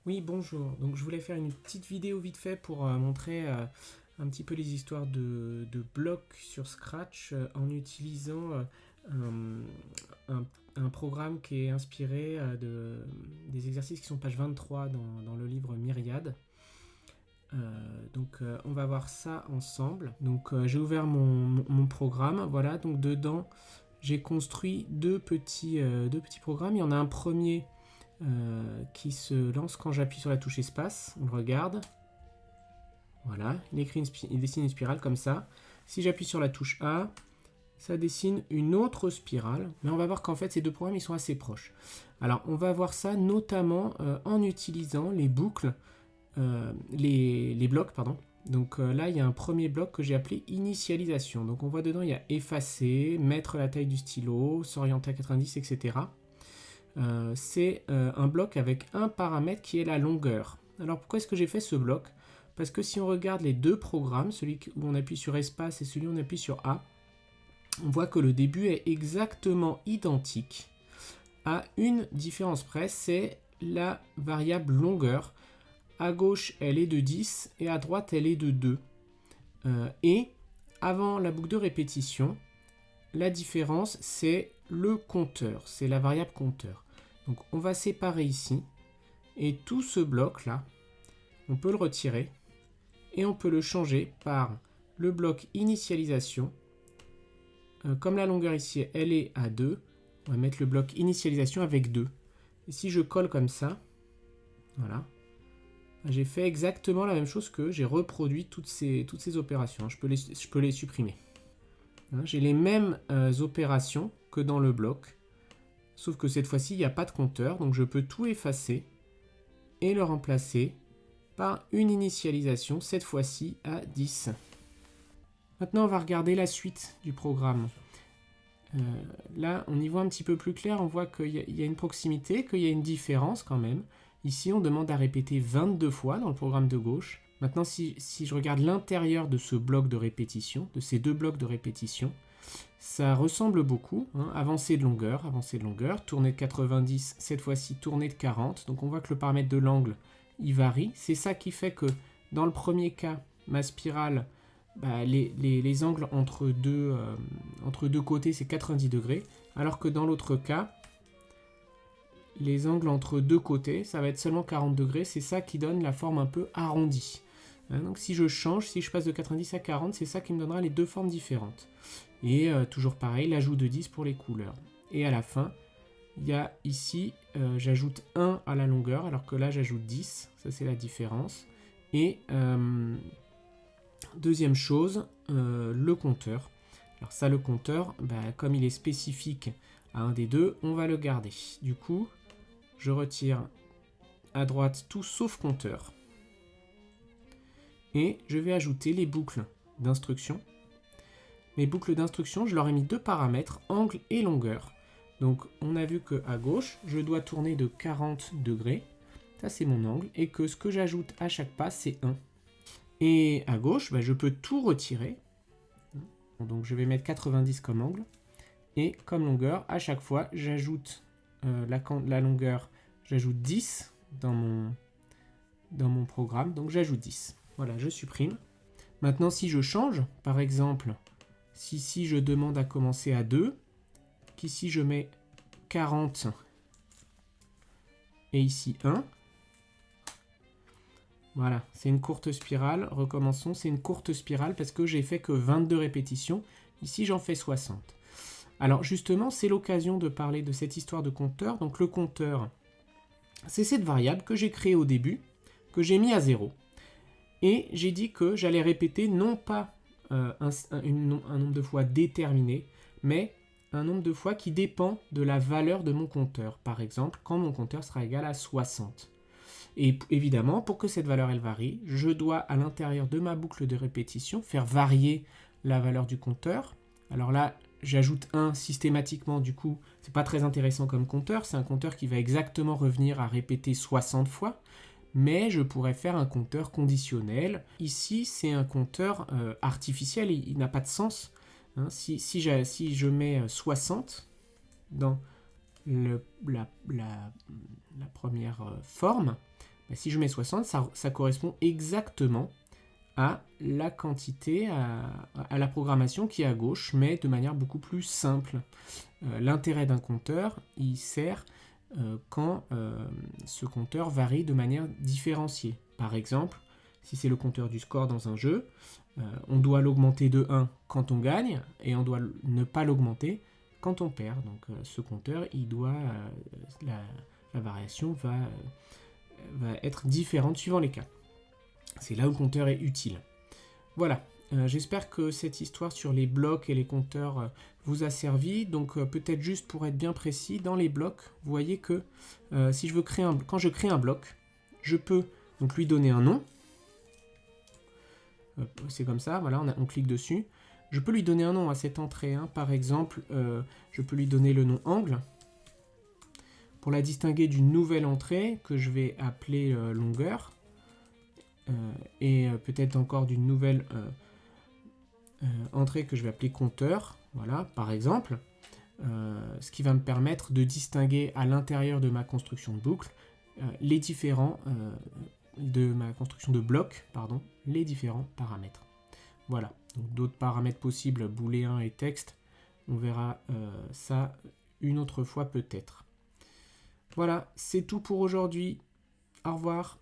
Oui, bonjour. Donc je voulais faire une petite vidéo vite fait pour montrer un petit peu les histoires de blocs sur Scratch en utilisant un programme qui est inspiré des exercices qui sont page 23 dans le livre Myriade. On va voir ça ensemble. Donc j'ai ouvert mon programme. Voilà, donc dedans j'ai construit deux petits programmes. Il y en a un premier qui se lance quand j'appuie sur la touche espace. On le regarde. Voilà, il dessine une spirale comme ça. Si j'appuie sur la touche A, ça dessine une autre spirale. Mais on va voir qu'en fait, ces deux programmes, ils sont assez proches. Alors, on va voir ça notamment en utilisant les boucles, les blocs, pardon. Donc là, il y a un premier bloc que j'ai appelé initialisation. Donc on voit dedans, il y a effacer, mettre la taille du stylo, s'orienter à 90, etc. C'est un bloc avec un paramètre qui est la longueur. Alors pourquoi est-ce que j'ai fait ce bloc? Parce que si on regarde les deux programmes, celui où on appuie sur espace et celui où on appuie sur A, on voit que le début est exactement identique à une différence près, c'est la variable longueur. À gauche, elle est de 10 et à droite, elle est de 2. Et avant la boucle de répétition, la différence, c'est le compteur, c'est la variable compteur. Donc on va séparer ici, et tout ce bloc-là, on peut le retirer, et on peut le changer par le bloc initialisation. Comme la longueur ici, elle est à 2, on va mettre le bloc initialisation avec 2. Et si je colle comme ça, voilà, j'ai fait exactement la même chose que j'ai reproduit toutes ces opérations. Je peux les supprimer. J'ai les mêmes opérations que dans le bloc, sauf que cette fois-ci, il n'y a pas de compteur, donc je peux tout effacer et le remplacer par une initialisation, cette fois-ci à 10. Maintenant, on va regarder la suite du programme. Là, on y voit un petit peu plus clair, on voit qu'il y a une proximité, qu'il y a une différence quand même. Ici, on demande à répéter 22 fois dans le programme de gauche. Maintenant, si je regarde l'intérieur de ce bloc de répétition, de ces deux blocs de répétition, ça ressemble beaucoup. Avancée de longueur, tournée de 90, cette fois-ci tournée de 40. Donc on voit que le paramètre de l'angle, il varie. C'est ça qui fait que dans le premier cas, ma spirale, les angles entre deux côtés, c'est 90 degrés. Alors que dans l'autre cas, les angles entre deux côtés, ça va être seulement 40 degrés. C'est ça qui donne la forme un peu arrondie. Donc si je change, si je passe de 90 à 40, c'est ça qui me donnera les deux formes différentes. Et toujours pareil, l'ajout de 10 pour les couleurs. Et à la fin, il y a ici, j'ajoute 1 à la longueur, alors que là j'ajoute 10. Ça c'est la différence. Et deuxième chose, le compteur. Alors ça, le compteur, comme il est spécifique à un des deux, on va le garder. Du coup, je retire à droite tout sauf compteur. Et je vais ajouter les boucles d'instruction. Mes boucles d'instruction, je leur ai mis deux paramètres, angle et longueur. Donc on a vu qu'à gauche, je dois tourner de 40 degrés. Ça c'est mon angle. Et que ce que j'ajoute à chaque pas, c'est 1. Et à gauche, je peux tout retirer. Donc je vais mettre 90 comme angle. Et comme longueur, à chaque fois, j'ajoute la longueur, j'ajoute 10 dans mon programme. Donc j'ajoute 10. Voilà, je supprime. Maintenant, si je change, par exemple, si je demande à commencer à 2, qu'ici je mets 40 et ici 1, voilà, c'est une courte spirale. Recommençons, c'est une courte spirale parce que j'ai fait que 22 répétitions. Ici, j'en fais 60. Alors justement, c'est l'occasion de parler de cette histoire de compteur. Donc le compteur, c'est cette variable que j'ai créée au début, que j'ai mis à 0. Et j'ai dit que j'allais répéter non pas un nombre de fois déterminé, mais un nombre de fois qui dépend de la valeur de mon compteur. Par exemple, quand mon compteur sera égal à 60. Et évidemment, pour que cette valeur elle varie, je dois à l'intérieur de ma boucle de répétition faire varier la valeur du compteur. Alors là, j'ajoute 1 systématiquement, du coup, c'est pas très intéressant comme compteur, c'est un compteur qui va exactement revenir à répéter 60 fois, mais je pourrais faire un compteur conditionnel. Ici, c'est un compteur artificiel, il n'a pas de sens. Si je mets 60 dans la première forme, Si je mets 60, ça correspond exactement à la quantité, à la programmation qui est à gauche, mais de manière beaucoup plus simple. L'intérêt d'un compteur, il sert quand ce compteur varie de manière différenciée. Par exemple, si c'est le compteur du score dans un jeu, on doit l'augmenter de 1 quand on gagne, et on doit ne pas l'augmenter quand on perd. Donc ce compteur, la variation va être différente suivant les cas. C'est là où le compteur est utile. Voilà, j'espère que cette histoire sur les blocs et les compteurs vous a servi. Donc peut-être juste pour être bien précis, dans les blocs, vous voyez que si je veux quand je crée un bloc, je peux donc lui donner un nom. C'est comme ça, voilà, on clique dessus. Je peux lui donner un nom à cette entrée. Par exemple, je peux lui donner le nom angle. Pour la distinguer d'une nouvelle entrée que je vais appeler longueur. Et peut-être encore d'une nouvelle entrée que je vais appeler compteur. Voilà, par exemple. Ce qui va me permettre de distinguer à l'intérieur de ma construction de boucle les différents de ma construction de bloc, les différents paramètres. Voilà, donc d'autres paramètres possibles, booléen et texte, on verra ça une autre fois peut-être. Voilà, c'est tout pour aujourd'hui. Au revoir.